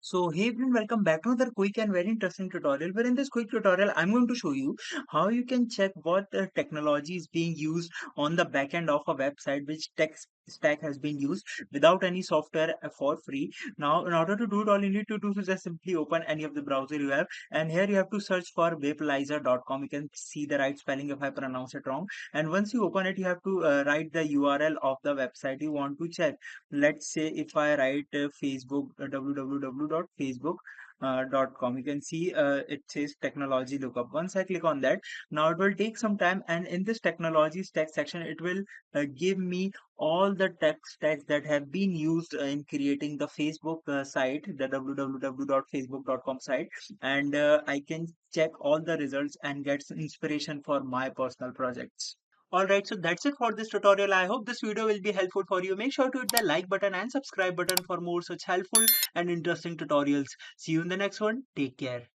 So hey everyone, welcome back to another quick and very interesting tutorial. Where in this quick tutorial, I'm going to show you how you can check what technology is being used on the back end of a website, which tech stack has been used without any software for free. Now, in order to do it, all you need to do is just simply open any of the browser you have, and here you have to search for webalizer.com. You can see the right spelling if I pronounce it wrong. And once you open it, you have to write the URL of the website you want to check. Let's say if I write Facebook www.facebook.com, you can see it says technology lookup. Once I click on that, now it will take some time, and in this technology stack section it will give me all the tech stacks that have been used in creating the Facebook site, the www.facebook.com site, and I can check all the results and get some inspiration for my personal projects. Alright, so that's it for this tutorial. I hope this video will be helpful for you. Make sure to hit the like button and subscribe button for more such helpful and interesting tutorials. See you in the next one. Take care.